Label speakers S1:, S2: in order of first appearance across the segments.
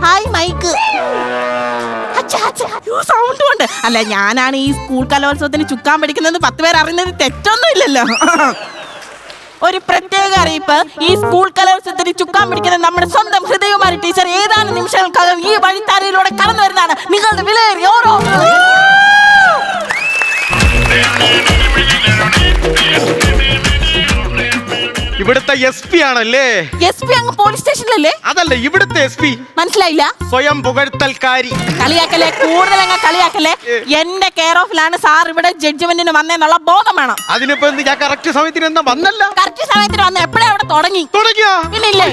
S1: Hi mic. Sound കൊണ്ട് അല്ല, ഞാനാണ് ഈ സ്കൂൾ കലോത്സവത്തിന് ചുക്കാൻ പിടിക്കുന്നത് 10 പേർ അറിയുന്നത് തെറ്റൊന്നും ഇല്ലല്ലോ. ഒരു പ്രത്യേക അറിയിപ്പ്. ഈ സ്കൂൾ കലോത്സവത്തിന് ചുക്കാൻ പിടിക്കുന്ന നമ്മുടെ സ്വന്തം ഹൃദയകുമാരി ടീച്ചർ ഏതാനും നിമിഷങ്ങൾക്കകം ഈ വഴിത്താരയിലൂടെ കടന്നു വരുന്നതാണ്. നിങ്ങളുടെ വിലയേറിയ ഓരോ
S2: ഇവിടുത്തെ SP ആണല്ലേ?
S1: SP അങ്ങ് പോലീസ് സ്റ്റേഷനിലല്ലേ?
S2: അതല്ല, ഇവിടുത്തെ SP.
S1: മനസ്സിലായില്ല?
S2: സ്വയം പുകഴ്ത്തൽക്കാരി.
S1: കളിയാക്കല്ലേ, കൂടുതൽ അങ്ങ് കളിയാക്കല്ലേ. എന്റെ കെയർ ഓഫിലാണ് സാർ ഇവിടെ ജഡ്ജ്മെന്റിന് വന്നേന്നുള്ള ബോധം വേണം.
S2: അതിനിപ്പോ ഞാൻ കറക്റ്റ് സമയത്തിന് എന്താ വന്നല്ല?
S1: കറക്റ്റ് സമയത്തിന് വന്ന എപ്പോഴാ അവിടെ തുടങ്ങിയാ? പിന്നില്ലേ?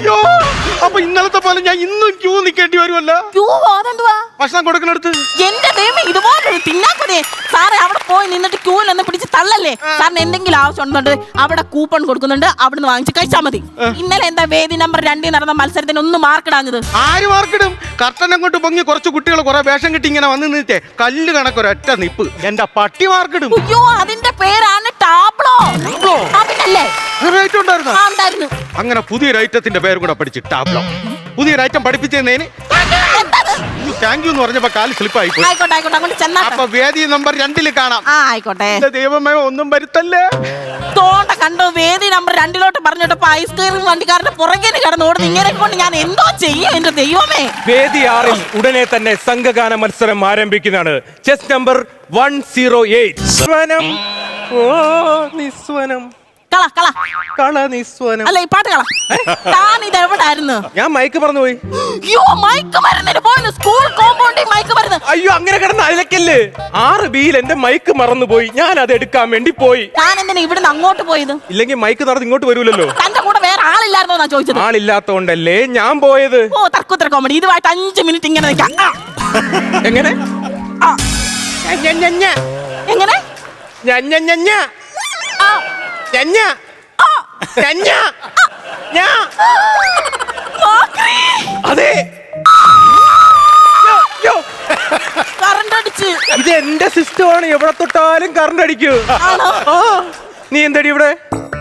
S2: അപ്പൊ ഇന്നലത്തെ പോലെ ഞാൻ ഇന്നും ക്യൂ നിൽക്കേണ്ടി വരുമല്ലോ.
S1: ക്യൂ അതെന്തുവാ?
S2: ഭക്ഷണം കൊടുക്കുന്നിടത്ത്
S1: എന്റെ ദൈവം, ഇതുപോലൊരു തിന്നാക്കൊതേ. സാറേ അവിടെ പോയി നിന്നിട്ട് ക്യൂവിൽ ഒന്ന് പിടിച്ച് തള്ളല്ലേ. സാറിന് എന്തെങ്കിലും ആവശ്യം ഉണ്ടെന്നുണ്ട് അവിടെ കൂപ്പൺ കൊടുക്കുന്നുണ്ട്, അവിടുന്ന് വാങ്ങിച്ച് കഴിച്ചാൽ മതി. ഇന്നലെ എന്താ വേദി നമ്പർ 2 നടന്ന മത്സരത്തിന് ഒന്ന് മാർക്കിടാഞ്ഞത്?
S2: ആര് മാർക്കിടും? കർട്ടൻ അങ്ങോട്ട് പൊങ്ങി കുറച്ച് കുട്ടികൾ കുറെ വേഷം കിട്ടി ഇങ്ങനെ വന്ന് നിന്നിട്ടേ കല്ല് കണക്കൊരൊറ്റ നിപ്പ് എന്റെ പട്ടി മാർക്കിടും.
S1: അയ്യോ, അതിന്റെ പേരാണ് ടാബ്ലോ. അതിനല്ലേ ഉണ്ടായിരുന്നു.
S2: അങ്ങനെ പുതിയൊരു ഐറ്റത്തിന്റെ പേരും കൂടെ പഠിച്ച് ടാബ്ലോ. പുതിയൊരു ഐറ്റം പഠിപ്പിച്ചേന്നേന് താങ്ക് യു എന്ന് പറഞ്ഞപ്പോ കാല് സ്ലിപ്പായി പോയി. അപ്പൊ വേദി നമ്പർ 2 കാണാം.
S1: ആയിക്കോട്ടെ.
S2: ദൈവമേ, ഒന്നും വരുത്തല്ലേ.
S1: തോണ്ട കണ്ടോ, വേദി നമ്പർ 2 പറഞ്ഞിട്ടപ്പോ ഐസ്ക്രീം വണ്ടിക്കാരന്റെ പുറകേന് കിടന്നോടുന്നു. ഇങ്ങനെ കൊണ്ട് ഞാൻ എന്തോ ചെയ്യും എന്റെ ദൈവമേ.
S3: വേദി 6 ഉടനെ തന്നെ സംഘഗാന മത്സരം ആരംഭിക്കുന്നതാണ്. Chess number 108. സ്വനം ഓ നിസ്വനം
S1: അല്ല, ഈ പാട്ട് കള. താൻ ഇത് എവിടായിരുന്നു?
S3: ഞാൻ മൈക്ക് മറന്നുപോയി.
S1: അയ്യോ, മൈക്ക് മരുന്നിന് പോയി സ്കൂൾ കോമ്പൗണ്ടിൽ മൈക്ക് മരുന്ന്.
S3: അയ്യോ, അങ്ങനെ കിടന്ന് അതിലക്കല്ലേ. 6Bയിൽ എന്റെ മൈക്ക് മറന്നുപോയി. ഞാൻ അത് എടുക്കാൻ വേണ്ടി പോയി.
S1: താൻ എന്തിനാ ഇവിടുന്ന് അങ്ങോട്ട് പോയത്?
S3: ഇല്ലെങ്കിൽ മൈക്ക് നടന്ന് ഇങ്ങോട്ട് വരൂലല്ലോ.
S1: തന്റെ കൂടെ വേറെ ആളില്ലായിരുന്നോ എന്നാ ചോദിച്ചത്.
S3: ആളില്ലാത്തോണ്ടല്ലേ ഞാൻ പോയത്.
S1: ഓ, തർക്കുത്തര കോമഡി. ഇതുമായിട്ട് 5 മിനിറ്റ് ഇങ്ങനെ നിൽക്കാം.
S3: എങ്ങനെ
S1: എങ്ങനെ
S3: അതെ,
S1: കറണ്ട് അടിച്ച്.
S3: ഇത് എന്റെ സിസ്റ്റമാണ്. എവിടെ തൊട്ടാലും കറണ്ട് അടിക്കൂ. നീ എന്തടി ഇവിടെ?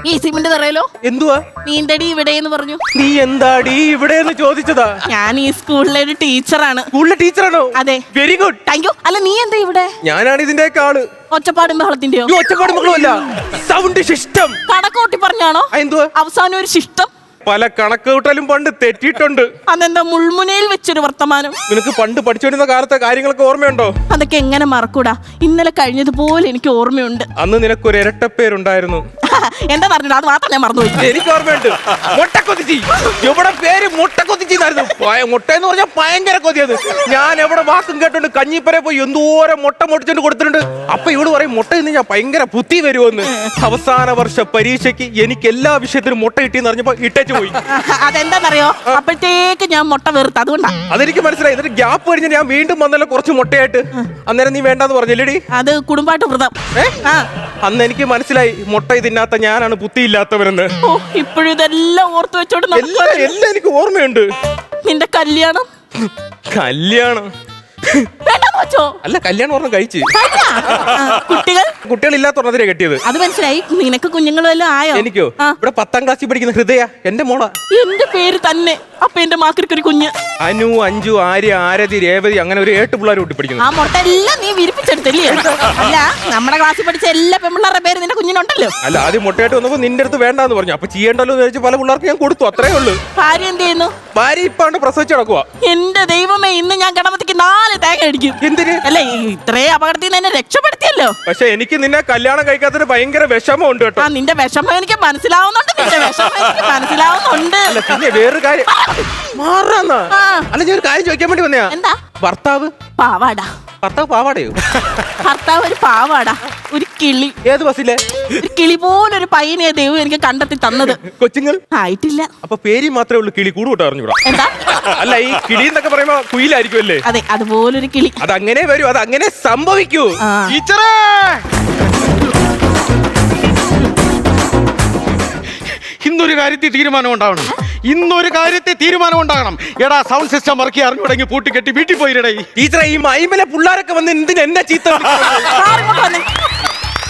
S1: ഈ സിമന്റ് തറയല്ലോ.
S3: എന്തുവാ
S1: നീ എന്തടി ഇവിടെ എന്ന് പറഞ്ഞു?
S3: നീ എന്താടി ഇവിടെ എന്ന് ചോദിച്ചതാ.
S1: ഞാൻ ഈ സ്കൂളിലെ ഒരു ടീച്ചറാണ്.
S3: സ്കൂളിലെ ടീച്ചറാണോ?
S1: അതെ.
S3: Very good,
S1: thank you. അല്ല, നീ എന്താ ഇവിടെ?
S3: ഞാനാണ് ഇതിന്റെ ആള്.
S1: ഒച്ചപ്പാടും ബഹളത്തിന്റെയോ?
S3: ഒച്ചപ്പാടും ബഹളമല്ല, സൗണ്ട് സിസ്റ്റം.
S1: കണക്കൂട്ടി പറഞ്ഞാണോ?
S3: എന്തുവാ
S1: അവസാനം ഒരു ശിഷ്ടം?
S3: പല കണക്കൂട്ടലും പണ്ട് തെറ്റിയിട്ടുണ്ട്.
S1: അതെന്താ മുൾമുനയിൽ വെച്ചൊരു വർത്തമാനം?
S3: നിനക്ക് പണ്ട് പഠിച്ചുകൊണ്ടിരുന്ന കാലത്തെ കാര്യങ്ങളൊക്കെ ഓർമ്മയുണ്ടോ?
S1: അതൊക്കെ എങ്ങനെ മറക്കൂടാ? ഇന്നലെ കഴിഞ്ഞതുപോലെ എനിക്ക് ഓർമ്മയുണ്ട്.
S3: അന്ന് നിനക്കൊരു ഇരട്ടപ്പേരുണ്ടായിരുന്നു.
S1: എന്താ പറഞ്ഞത്? അത് മാത്രം ഞാൻ മറന്നുപോയി.
S3: എനിക്ക് ഓർമ്മയുണ്ട്. മുട്ടക്കൊതിച്ചി. എവിടെ പേര് മുട്ടക്കൊതിച്ചിന്നായിരുന്നു. മുട്ട എന്ന് പറഞ്ഞാൽ ഭയങ്കര കൊതിയത്. ഞാൻ എവിടെ വാക്കും കേട്ടോണ്ട് കഞ്ഞിപ്പരെ പോയി എന്തോരം മുട്ട മുട്ടിച്ചോണ്ട് കൊടുത്തിട്ടുണ്ട്. അപ്പൊ ഇവിടെ പറയും മുട്ട ഇന്ന് ഞാൻ ഭയങ്കര ബുദ്ധി വരുമെന്ന്. അവസാന വർഷ പരീക്ഷയ്ക്ക് എനിക്ക് എല്ലാ വിഷയത്തിനും മുട്ട കിട്ടിയെന്ന് അറിഞ്ഞപ്പോ ഇട്ടേച്ചു പോയി.
S1: അതെന്താന്നറിയോ? അപ്പോഴത്തേക്ക് ഞാൻ മുട്ട വെറുത്ത്. അതുകൊണ്ടാ.
S3: അതെനിക്ക് മനസ്സിലായി. എന്നിട്ട് ഗ്യാപ്പ് കഴിഞ്ഞ് ഞാൻ വീണ്ടും വന്നല്ലോ കുറച്ച് മുട്ടയായിട്ട്. അന്നേരം നീ വേണ്ടാന്ന് പറഞ്ഞില്ലേടി?
S1: അത് കുടുംബമായിട്ട് വ്രതം.
S3: അന്ന് എനിക്ക് മനസ്സിലായി മുട്ട ഇതിനകത്ത ഞാനാണ് ബുദ്ധിയില്ലാത്തവരെന്ന്.
S1: ഇപ്പോഴും ഇതെല്ലാം ഓർത്തു വെച്ചോണ്ട്
S3: എല്ലാം എനിക്ക് ഓർമ്മയുണ്ട്.
S1: നിന്റെ കല്യാണം
S3: അല്ല, കല്യാണം ഓർമ്മ കഴിച്ച്.
S1: കുട്ടികളില്ലാത്തതിരെ
S3: കെട്ടിയത്.
S1: അത് മനസ്സിലായി. നിനക്ക് കുഞ്ഞുങ്ങളും എല്ലാം ആയോ?
S3: എനിക്കോ? ഇവിടെ 10ാം ക്ലാസ്സിൽ പഠിക്കുന്ന ഹൃദയ എന്റെ മോളാ.
S1: എന്റെ പേര് തന്നെ. അപ്പൊ എന്റെ മാക്കൊരു കുഞ്ഞ്.
S3: അനു, അഞ്ജു, ആര്യ, ആരതി, രേവതി, അങ്ങനെ ഒരു 8 പിള്ളേർ കൂട്ടി പഠിക്കുന്നു.
S1: ആ മുട്ട എല്ലാം നീ വിരിപ്പിച്ചെടുത്തല്ലേ? അല്ല, നമ്മുടെ ക്ലാസ്സിൽ പഠിച്ച എല്ലാ പെൺപിള്ളേരുടെ പേര് നിന്റെ കുഞ്ഞിനുണ്ടല്ലോ.
S3: അല്ല, ആദ്യം മുട്ടയായിട്ട് വന്നപ്പോ നിന്റെ അടുത്ത് വേണ്ടാന്ന് പറഞ്ഞു. അപ്പൊ ചെയ്യണ്ടല്ലോ എന്ന് വെച്ച് പല പിള്ളേർക്ക് ഞാൻ കൊടുത്തു. അത്രേ ഉള്ളൂ.
S1: ഭാര്യ എന്ത് ചെയ്യുന്നു?
S3: ഭാര്യ ഇപ്പാണ്ട് പ്രസവിച്ച് നടക്കുക.
S1: എന്റെ ദൈവമേ, ഇന്ന് ഞാൻ കിടമത്തിക്ക് 4 തേങ്ങ അടിക്കും.
S3: എന്തിന്?
S1: അല്ലേ, ഇത്രയും അപകടത്തിൽ നിന്ന് എന്നെ രക്ഷപ്പെടുത്തിയല്ലോ.
S3: പക്ഷെ എനിക്ക് നിന്നെ കല്യാണം കഴിക്കാത്തതിന് ഭയങ്കര വിഷമം ഉണ്ട് കേട്ടോ.
S1: നിന്റെ വിഷമം എനിക്ക് മനസ്സിലാവുന്നുണ്ട്. നിന്റെ വിഷമം എനിക്ക് മനസ്സിലാവുന്നുണ്ട്.
S3: പിന്നെ വേറൊരു കാര്യം മാറാന്നാ. അല്ല, ഞാൻ ഒരു കാര്യം ചോദിക്കാൻ വേണ്ടി വന്നയാ.
S1: എന്താ?
S3: ഭർത്താവ്
S1: പാവാടാ.
S3: ഭർത്താവ് പാവാടയോ?
S1: ഭർത്താവ് ഒരു പാവാടാ, ഒരു കിളി.
S3: ഏത് ബസ്സിലെ?
S1: ഒരു കിളി പോലൊരു പയ്യനെ ദൈവം എനിക്ക് കണ്ടെത്തി തന്നത്.
S3: കൊച്ചുങ്ങൾ
S1: ആയിട്ടില്ല.
S3: അപ്പൊ പേര് മാത്രമേ ഉള്ളൂ കിളി. കൂടുകൂട്ട അറിഞ്ഞൂടാ.
S1: എന്താ?
S3: അല്ല, ഈ കിളി എന്നൊക്കെ പറയുമ്പോ കുയിലായിരിക്കും അല്ലേ?
S1: അതെ, അതുപോലൊരു കിളി.
S3: അതങ്ങനെ വരൂ, അതങ്ങനെ സംഭവിക്കൂ.
S2: ടീച്ചറേ, ഇന്നൊരു കാര്യത്തിൽ തീരുമാനം ഉണ്ടാകണം. എടാ, സൗണ്ട് സിസ്റ്റം വർക്ക് അറിഞ്ഞുടങ്ങി പൂട്ടിക്കെട്ടി വീട്ടിൽ പോയിരടേ.
S3: ടീച്ചറെ, ഈ മൈമലെ പിള്ളേരൊക്കെ വന്ന് എന്തിന് എന്നെ ചീത്ത?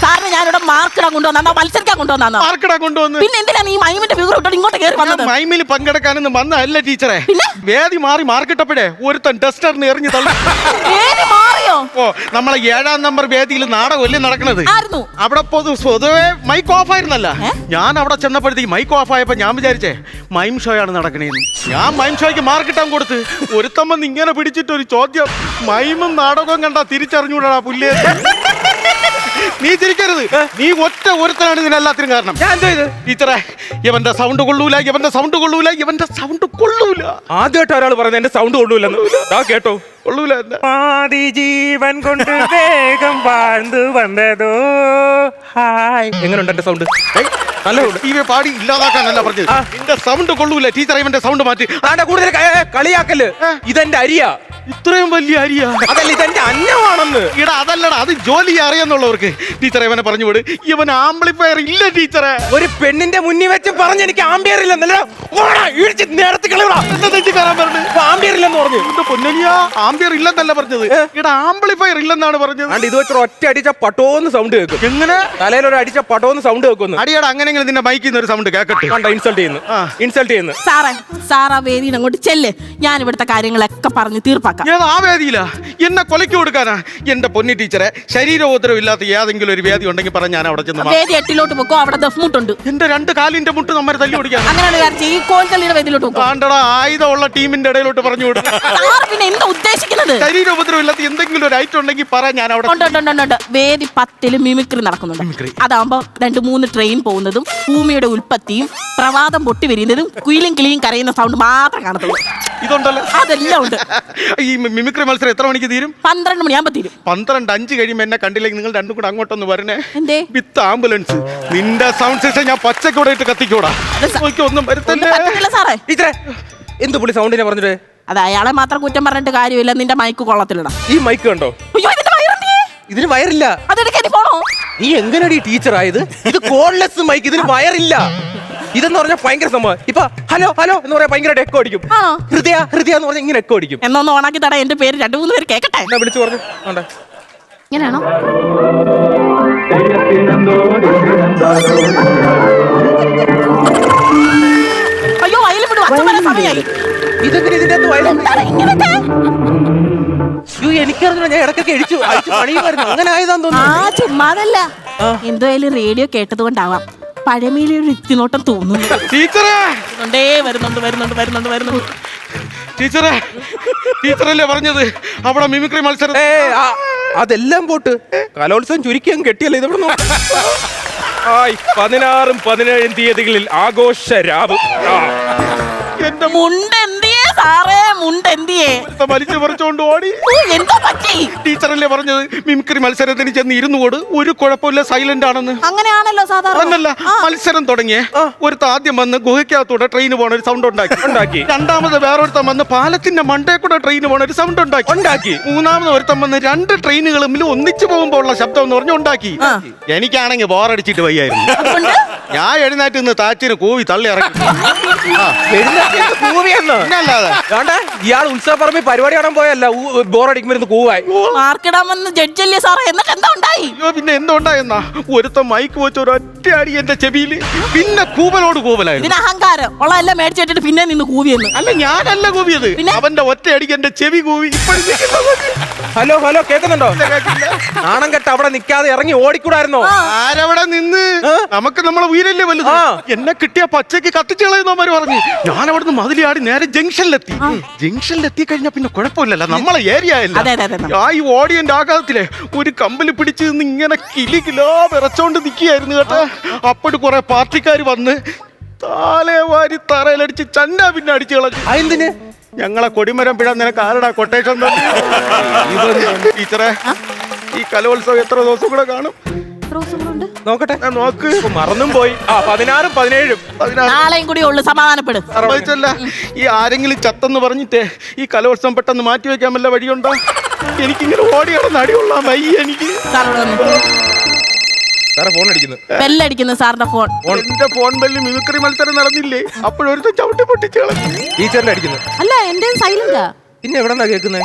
S1: സാറിന് ഞാനിവിടെ മാർക്കിടാൻ കൊണ്ടുവന്നോ മത്സരിക്കാൻ കൊണ്ടുവന്നോ?
S2: മാർക്കിടാൻ കൊണ്ടുവന്ന്.
S1: പിന്നെ എന്തിനാ നീ മൈമിന്റെ ഫിഗർ ഇട്ടോണ്ട് ഇങ്ങോട്ട് കയറി വന്നത്?
S2: മൈമിൽ പങ്കെടുക്കാനൊന്നും വന്നതല്ല ടീച്ചറെ. വേദി മാറി മാർക്കിട്ടപ്പോഴേ ഒരുത്തൻ ടെസ്റ്ററിന് എറിഞ്ഞു തള്ളി.
S1: മാറിയോ?
S2: ഓ, നമ്മളെ 7ാം നമ്പർ വേദിയിൽ നാടകമല്ലേ നടക്കണത്. അവിടെ പൊതുവെ മൈക്ക് ഓഫ് ആയിരുന്നല്ല. ഞാൻ അവിടെ ചെന്നപ്പോഴത്തേക്ക് മൈക്ക് ഓഫ് ആയപ്പോ ഞാൻ വിചാരിച്ചേ മൈം ഷോ ആണ് നടക്കണേന്ന്. ഞാൻ മൈം ഷോയ്ക്ക് മാർക്കിട്ടാൻ കൊടുത്ത് ഒരുത്തമ്മ ഇങ്ങനെ പിടിച്ചിട്ട് ഒരു ചോദ്യം, മൈമും നാടകവും കണ്ടാ തിരിച്ചറിഞ്ഞൂടാ പുല്ലേ. നീ ചിരിക്കരുത്. നീ ഒറ്റ ഒരുത്തനാണ് ഇതിനെല്ലാത്തിനും കാരണം.
S3: ഞാൻ ചെയ്ത്
S2: ടീച്ചറെ, ഇവന്റെ സൗണ്ട് കൊള്ളൂല, ഇവന്റെ സൗണ്ട് കൊള്ളൂല, ഇവന്റെ സൗണ്ട് കൊള്ളൂല.
S3: ആദ്യമായിട്ട് ഒരാൾ പറയുന്നത് എന്റെ സൗണ്ട് കൊള്ളൂലെന്ന്. കേട്ടോ,
S2: കൊള്ളൂല.
S3: പാതി ജീവൻ കൊണ്ട് വേഗം வாழ்ந்து വന്നതോ ഹായ്. എങ്ങനെയുണ്ട് എന്റെ സൗണ്ട്? നല്ല
S2: പാടി ഇല്ലാതാക്കാനല്ല പറഞ്ഞത്. എന്റെ സൗണ്ട് കൊള്ളൂല ടീച്ചറെ, ഇവന്റെ സൗണ്ട് മാറ്റി.
S3: കൂടുതൽ കളിയാക്കല്. ഇതെന്റെ അരിയാ.
S2: ഇത്രയും വലിയ അരിയാ?
S3: അതല്ല, ഇതെന്റെ അന്നമാണെന്ന്.
S2: ഇടാ, അതല്ലടാ, അത് ജോലി അറിയാന്നുള്ളവർക്ക്. ടീച്ചറെ, ഇവനെ പറഞ്ഞു വിട്. ഇവൻ ആംപ്ലിഫയർ ഇല്ല ടീച്ചറെ.
S3: ഒരു പെണ്ണിന്റെ മുന്നിൽ വെച്ച് പറഞ്ഞ് എനിക്ക് ആംബിയർ ഇല്ലെന്നല്ല. ആംബിയർ ഇല്ലെന്ന് പറഞ്ഞു.
S2: പൊന്നനിയാ, ആംബിയർ ഇല്ലെന്നല്ല പറഞ്ഞത്. ഇടാ, ആംപ്ലിഫയർ ഇല്ലെന്നാണ് പറഞ്ഞത്.
S3: ഇത് വെച്ച് ഒറ്റ അടിച്ച പട്ടോന്ന് സൗണ്ട് കേൾക്കും.
S2: എങ്ങനെ?
S3: തലയിൽ ഒരു അടിച്ച പട്ടോന്ന് സൗണ്ട് കേൾക്കുന്നു.
S2: അടിയാടാ, അങ്ങനെയെങ്കിലും നിന്റെ മൈക്കിൽ നിന്ന് ഒരു സൗണ്ട് കേൾക്കട്ടെ.
S3: കണ്ട, ഇൻസൾട്ട് ചെയ്യുന്നു, ഇൻസൾട്ട് ചെയ്യുന്നു.
S1: സാറാ വേദിയിൽ അങ്ങോട്ട് ചെല്ല്. ഞാൻ ഇവിടുത്തെ കാര്യങ്ങളൊക്കെ പറഞ്ഞ് തീർപ്പാക്കാം.
S2: ആ വേദിയിലാ എന്നെ കൊലയ്ക്ക് കൊടുക്കാനാ? എന്റെ പൊന്നി ടീച്ചറെ, ശരീരോപദ്രവം ഇല്ലാത്ത ഏതെങ്കിലും ഒരു വേദി ഉണ്ടെങ്കിൽ പറഞ്ഞ ഞാൻ അവിടെ ചെന്ന്.
S1: വേദി 8 പോക്കോ, അവിടെ ദഫ്മുട്ടുണ്ട്.
S2: എന്റെ 2 കാലിന്റെ മുട്ട് നമ്മെ തല്ലി ഓടിക്കാൻ.
S1: അങ്ങനെയാണ് ഈ കോൽക്കളിയുടെ വേദിയിലോട്ട്
S2: ആണ്ടടാ, ആയുധമുള്ള ടീമിന്റെ ഇടയിലോട്ട് പറഞ്ഞു കൊടുക്കും.
S1: പിന്നെ എന്താ ഉദ്ദേശിക്കുന്നത്?
S2: ശരീരോപദ്രവം ഇല്ലാത്ത എന്തെങ്കിലും ഒരു ഐറ്റം ഉണ്ടെങ്കിൽ പറ, ഞാൻ അവിടെ.
S1: വേദി 10 മിമിക്രി നടക്കുന്നുണ്ട്. അതാകുമ്പോ 2-3 ട്രെയിൻ പോകുന്നതും ഭൂമിയുടെ ഉൽപ്പത്തിയും പ്രവാദം പൊട്ടി വരുന്നതും കുയിലും കിളിയും കരയുന്ന സൗണ്ട് മാത്രം കാണത്തുള്ളൂ.
S2: ഇതുണ്ടല്ലോ,
S1: അതെല്ലാം ഉണ്ട്.
S2: ഈ മിമിക്രി മത്സരം എത്ര മണിക്ക് തീരും?
S1: 12 മണിയാകുമ്പോ തീരും.
S2: 12:05 കഴിയുമ്പോ എന്നെ കണ്ടില്ലെങ്കിൽ നിങ്ങൾ രണ്ടും കൂടെ അങ്ങോട്ടൊന്ന് വരണേ.
S1: എന്തേ?
S2: വിത്ത് ആംബുലൻസ്. നിന്റെ സൗണ്ട് സിസ്റ്റം ഞാൻ പച്ചക്കൂടെ ഇട്ട് കത്തിക്കൂടാ. ഒന്നും വരുത്തല്ലേ
S1: സാറേ.
S3: ടീച്ചറെ, എന്ത് പുള്ളി സൗണ്ടിനെ പറഞ്ഞിട്ട്?
S1: അത് അയാളെ മാത്രം കുറ്റം പറഞ്ഞിട്ട് കാര്യമില്ല. നിന്റെ മൈക്ക് കൊള്ളത്തില്ലടാ.
S3: ഈ മൈക്ക് കണ്ടോ? ഇതിന് വയറില്ല.
S1: അതെടുക്കാൻ പോണോ?
S3: നീ എങ്ങനെയാണ് ഈ ടീച്ചർ ആയത്? ഇത് കോൾലെസ് മൈക്ക്, ഇതിന് വയറില്ല. ഇതെന്ന് പറഞ്ഞാൽ ഭയങ്കര സംഭവം. ഇപ്പൊ ഹലോ ഹലോ എന്ന് പറയാൻ ഭയങ്കര എക്കോ അടിക്കും. ഹൃദയ ഹൃദയ എന്ന് പറഞ്ഞാൽ ഇങ്ങനെ എക്കോ അടിക്കും.
S1: എന്നൊന്ന് ഓണാക്കി തടാ, എന്റെ പേര് 2-3 പേര് കേക്കട്ടെ.
S3: എന്നാ വിളിച്ചു പറഞ്ഞു.
S1: ഇങ്ങനെയാണോ? അയ്യോ, വയലും വിടും. അച്ഛൻ സമയായി.
S3: ഇതെങ്ങനെ ഇതിന്റെ എനിക്കറിഞ്ഞു. ഞാൻ ഇടയ്ക്കൊക്കെ അടിച്ചു പണിയുമായിരുന്നു. അങ്ങനെ ആയതാന്ന് തോന്നുന്നു.
S1: ചുമ്മാതല്ല, എന്തായാലും റേഡിയോ കേട്ടത് കൊണ്ടാവാം പഴമയിലെ ഒരു ഇത്തിനോട്ടം തോന്നുന്നു. വരുന്നുണ്ട്.
S2: ടീച്ചറെ, ടീച്ചറല്ലേ പറഞ്ഞത് അവിടെ മിമിക്രി മത്സരം?
S3: അതെല്ലാം പോട്ട് കലോത്സവം ചുരുക്കിയും കെട്ടിയല്ലേ ഇത്. 16ഉം 17ഉം തീയതികളിൽ ആഘോഷ രാവ്.
S2: എന്റെ
S1: മുണ്ടെന്തിയേ സാറേ, മുണ്ടെന്തിയേ?
S2: വലിച്ചു പറിച്ചോണ്ട് ഓടി.
S1: എന്താ പറ്റി?
S2: ടീച്ചറല്ലേ പറഞ്ഞത് മിമിക്രി മത്സരത്തിന് ചെന്ന് ഇരുന്നുകൂട്, ഒരു കുഴപ്പമില്ല, സൈലന്റ് ആണെന്ന്.
S1: അങ്ങനെയാണല്ലോ സാധാരണ.
S2: മത്സരം തുടങ്ങിയേ ഒരുത്ത ആദ്യം വന്ന് ഗുഹയ്ക്കകത്തൂടെ ട്രെയിന് പോണ ഒരു സൗണ്ട് ഉണ്ടാക്കി. രണ്ടാമത് വേറൊരുത്തം വന്ന് പാലത്തിന്റെ മണ്ടേ കൂടെ ട്രെയിന് പോണ ഒരു സൗണ്ട് ഉണ്ടാക്കി. മൂന്നാമത് ഒരുത്തം വന്ന് 2 ട്രെയിനുകളും ഒന്നിച്ചു പോകുമ്പോ ഉള്ള ശബ്ദം എന്ന് പറഞ്ഞ് ഉണ്ടാക്കി. എനിക്കാണെങ്കിൽ ബോറടിച്ചിട്ട് വയ്യായിരുന്നു. ഞാൻ എഴുന്നേറ്റ് നിന്ന് താച്ചിന് കൂവി തള്ളി ഇറക്കി.
S3: ഇയാൾ ഉത്സവപ്പറമ്പിൽ പരിപാടി കാണാൻ പോയല്ല, ബോറടിക്കുമ്പോ കൂവായി.
S1: മാർക്കിടാമെന്ന് ജഡ്ജല്ലേ സാറേ, എന്നിട്ട് എന്താ ഉണ്ടായി?
S2: പിന്നെ എന്താ ഉണ്ടായെന്നാ, ഒരുത്ത മൈക്ക് വെച്ച് ഒരൊറ്റ അടി എന്റെ ചെവിയില്. പിന്നെ കൂവലോട് കൂവലായിരുന്നു.
S1: ഇതിന് അഹങ്കാരം ഉള്ള എല്ലാം മേടിച്ചിട്ട് പിന്നെ നിന്ന് കൂവിയെന്ന്.
S2: അല്ല, ഞാനല്ല കൂവിയത്, അവന്റെ ഒറ്റ അടിക്ക് എന്റെ ചെവി കൂവി.
S3: ഹലോ ഹലോ, കേൾക്കുന്നുണ്ടോ? നാണം കെട്ട അവിടെ നിക്കാതെ ഇറങ്ങി ഓടിക്കൂടായിരുന്നോ?
S2: ആരവിടെ നിന്ന്? നമുക്ക് നമ്മളെ ഉയരല്ലേ വലുത്. എന്നെ കിട്ടിയ പച്ചക്ക് കത്തിച്ചു കളയുന്നവര് പറഞ്ഞു. ഞാൻ അവിടുന്ന് മതിലിയാടി നേരെ ജംഗ്ഷനിലെത്തി കഴിഞ്ഞാ പിന്നെ കുഴപ്പമില്ലല്ലോ, നമ്മളെ ഏരിയ അല്ല. ആ ഈ ഓടിയന്റെ ആഘാതത്തിലെ ഒരു കമ്പല് പിടിച്ച് നിന്ന് ഇങ്ങനെ കിലോ വിറച്ചോണ്ട് നിൽക്കുകയായിരുന്നു കേട്ടോ. അപ്പോഴും കുറെ പാർട്ടിക്കാർ വന്ന് താലേ വാരി തറയിലടിച്ച് ചന്ന പിന്നെ അടിച്ചു കളഞ്ഞു.
S3: എന്തിന്?
S2: ഞങ്ങളെ കൊടിമരം പിഴ നിനക്ക് ആരടാ കൊട്ടേഷൻ? ടീച്ചറെ, ഈ കലോത്സവം എത്ര ദിവസം കൂടെ കാണും?
S3: നോക്കട്ടെ, നോക്ക്. മറന്നും പോയി. 16ഉം 17ഉം
S1: നാളെയും കൂടി ഉള്ളു. സമാധാനപ്പെടും.
S2: ഈ ആരെങ്കിലും ചത്തെന്ന് പറഞ്ഞിട്ടേ ഈ കലോത്സവം പെട്ടെന്ന് മാറ്റി വെക്കാൻ വല്ല വഴിയുണ്ടോ? എനിക്കിങ്ങനെ ഓടിയാണ് അടികൊള്ളാൻ വയ്യ. എനിക്ക്
S3: ഫോൺ അടിക്കുന്നു,
S1: ബെല്ലടിക്കുന്നു സാറിന്റെ ഫോൺ.
S2: എന്റെ ഫോൺ ബെല്ല് മിമിക്രി മത്സരം നടന്നില്ലേ, അപ്പോഴൊരുത്ത ചവിട്ടി പൊട്ടിച്ചു.
S3: ടീച്ചറിന്റെ അടിക്കുന്നു.
S1: അല്ല, എന്റെ സൈലന്റാ.
S3: പിന്നെ എവിടെന്നാ കേൾക്കുന്നത്?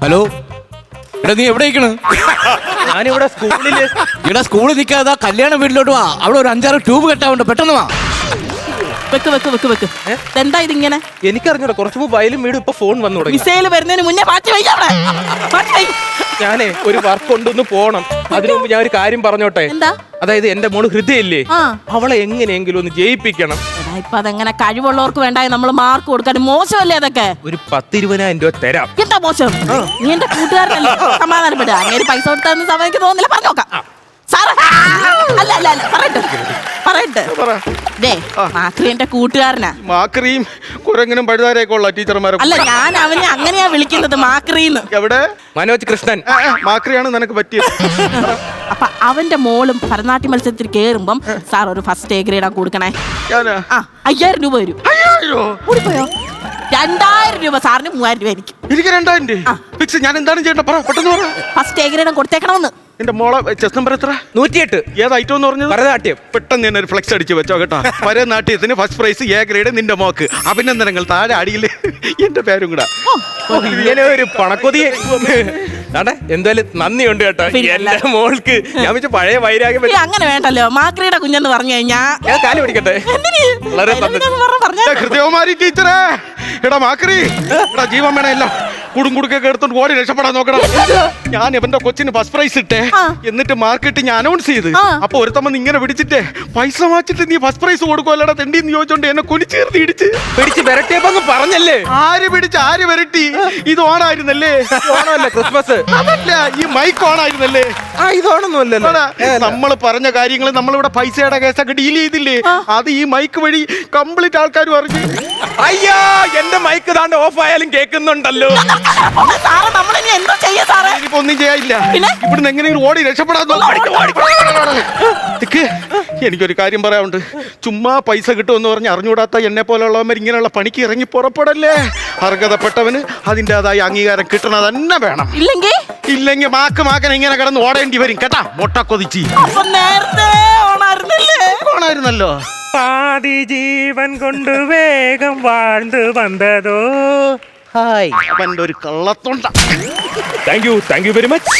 S4: ഹലോ, എടാ നീ എവിടെ ഇരിക്കണ്?
S3: ഞാനിവിടെ സ്കൂളില്.
S4: ഇവിടെ സ്കൂളിൽ നിൽക്കാതെ കല്യാണ വീട്ടിലോട്ട് വാ. അവിടെ ഒരു 5-6 ട്യൂബ് കെട്ടാവുണ്ട്, പെട്ടെന്ന് വാ.
S1: വെക്ക് എന്താ ഇതിങ്ങനെ?
S3: എനിക്കറിഞ്ഞൂടാ, കുറച്ച് മുമ്പ് വയലും വീടും ഇപ്പൊ ഫോൺ വന്നു തുടങ്ങി.
S1: മിസൈല് വരുന്നതിന് മുന്നേ മാറ്റി വയ്ക്കാം.
S3: ഞാനേ ഒരു വർക്ക് കൊണ്ടൊന്ന് പോണം. അതിനു മുമ്പ് ഞാൻ ഒരു കാര്യം പറഞ്ഞോട്ടെ.
S1: എന്താ?
S3: അതായത് എന്റെ മോള് ഹൃദയല്ലേ,
S1: ആ.
S3: അവളെ എങ്ങനെയെങ്കിലും ഒന്ന് ജയിപ്പിക്കണം.
S1: ഇപ്പൊ അതെങ്ങനെ കഴിവുള്ളവർക്ക് വേണ്ടായി നമ്മൾ മാർക്ക് കൊടുക്കാൻ? മോശമല്ലേ അതൊക്കെ?
S3: ഒരു 10-20,000 രൂപ തരാം.
S1: എന്താ മോശം? നീ എന്റെ കൂട്ടുകാരനല്ലേ, സമാധാനപ്പെടുക. അങ്ങനെ പൈസ കൊടുത്തെന്ന് സമയത്ത് തോന്നില്ല, പറഞ്ഞോക്കാം സാറേ. അല്ല പറയട്ടെ. ദേ, മാക്രി എന്റെ കൂട്ടുകാരനാ.
S2: മാക്രിയും കുരങ്ങനും പഴുതാരയൊക്കെ ഉള്ള ടീച്ചർമാരെ.
S1: അല്ല, ഞാൻ അവനെ അങ്ങനെയാ വിളിക്കുന്നത്, മാക്രീന്ന്.
S2: എവിടെ?
S3: മനോജ് കൃഷ്ണൻ.
S2: മാക്രിയാണ് നിനക്ക് പറ്റിയത്.
S1: അപ്പൊ അവന്റെ മോളും ഭരതനാട്യ മത്സരത്തിൽ കേറുമ്പം സാർ ഒരു ഫസ്റ്റ് എ ഗ്രേഡാ കൊടുക്കണേ.
S2: ഞാനാ?
S1: 5000 രൂപ വരും. കൂടിപ്പോയോ? 2000 രൂപ സാറിന്, 3000 രൂപ എനിക്ക്.
S2: എനിക്ക് 2000 രൂപ ഫിക്സ്. ഞാൻ എന്താണ് ചെയ്യേണ്ടത്? പറ, പെട്ടെന്ന് പറ.
S1: ഫസ്റ്റ് എ ഗ്രേഡ് കൊടുത്തേക്കണമെന്ന്.
S2: എന്റെ മോളെ ചെസ് നമ്പർ എത്ര?
S3: 108.
S2: ഏത് ഐറ്റം എന്ന് പറഞ്ഞത്?
S3: ഭരതനാട്യം.
S2: പെട്ടെന്ന് തന്നെ ഒരു ഫ്ലെക്സ് അടിച്ച് വെച്ചോ കേട്ടോ. ഭരതനാട്യത്തിന് ഫസ്റ്റ് പ്രൈസ് എ ഗ്രേഡ് നിന്റെ മോക്ക്. അഭിനന്ദനങ്ങൾ. താഴെ അടിയിൽ എന്റെ പേരും കൂടെ.
S3: ഇങ്ങനെ ഒരു പണക്കൊതി. എന്തായാലും നന്ദിയുണ്ട് കേട്ടോ എന്റെ മോൾക്ക്. ഞാൻ വെച്ച പഴയ വൈരാഗ്യം.
S1: അങ്ങനെ വേണ്ടല്ലോ, മാക്രിയുടെ കുഞ്ഞെന്ന് പറഞ്ഞു കഴിഞ്ഞാ
S3: ഞാൻ കാല് പിടിക്കട്ടെ. വളരെ
S2: ഹൃദയകുമാരി ടീച്ചറേ, എടാ മാക്രി, എടാ ജീവൻ വേണമല്ലോ. കുടുംകുടുക്കൊക്കെ എടുത്തോണ്ട് ഓടി രക്ഷപ്പെടാൻ നോക്കണം. ഞാൻ ഇവന്റെ കൊച്ചിന് ഫസ്റ്റ് പ്രൈസ് ഇട്ടേ, എന്നിട്ട് മാർക്കറ്റ് ഞാൻ അനൗൺസ് ചെയ്ത്. അപ്പൊ ഒരുത്തമ്മ ഇങ്ങനെ പിടിച്ചിട്ടേ, പൈസ വാങ്ങിച്ചിട്ട് നീ ഫസ്റ്റ് പ്രൈസ് കൊടുക്കുമല്ലോടാ തെണ്ടിന്ന് ചോദിച്ചോണ്ട് എന്നെ കുനിച്ചേർത്ത് പിടിച്ച്
S3: വരട്ടിയപ്പോ പറഞ്ഞല്ലേ.
S2: ആര് പിടിച്ച് ആര് വരട്ടി? ഇത് ഓണായിരുന്നല്ലേ?
S3: ഓണമല്ലേ, ക്രിസ്മസ്.
S2: അതല്ല, ഈ മൈക്ക് ഓണായിരുന്നല്ലേ?
S3: ഇതോണൊന്നുമല്ലല്ലോ.
S2: നമ്മൾ പറഞ്ഞ കാര്യങ്ങൾ നമ്മളിവിടെ പൈസയുടെ കേസൊക്കെ ഡീൽ ചെയ്തില്ലേ, അത് ഈ മൈക്ക് വഴി കംപ്ലീറ്റ് ആൾക്കാർ അറിഞ്ഞു.
S3: അയ്യോ, എന്റെ മൈക്ക് താണ്ട് ഓഫ് ആയാലും കേൾക്കുന്നുണ്ടല്ലോ.
S1: സാറ് നമ്മളിനി എന്തോ ചെയ്യാ സാറേ?
S2: ഇനിയിപ്പോ ഒന്നും ചെയ്യാനില്ല. ഇവിടുന്ന് എങ്ങനെയെങ്കിലും ഓടി രക്ഷപ്പെടാൻ എനിക്കൊരു കാര്യം പറയാനുണ്ട്. ചുമ്മാ പൈസ കിട്ടുമെന്ന് പറഞ്ഞ് അറിഞ്ഞുകൂടാത്ത എന്നെ പോലുള്ളവർ ഇങ്ങനെയുള്ള പണിക്ക് ഇറങ്ങി പുറപ്പെടല്ലേ. അർഹതപ്പെട്ടവന് അതിൻ്റെതായ അംഗീകാരം കിട്ടണത് തന്നെ വേണം. ഇല്ലെങ്കിൽ മാക്കൻ ഇങ്ങനെ കിടന്ന് ഓടേണ്ടി വരും കേട്ടാ. മുട്ട കൊതിച്ച്
S1: നേരത്തെ
S2: ഓണായിരുന്നല്ലോ.
S3: പാതി ജീവൻ കൊണ്ട് വേഗം வாழ்ந்து വന്നതോ. ഹായ്,
S2: അവൻ്റെ ഒരു കള്ളത്തൊണ്ട.
S3: Thank you very much.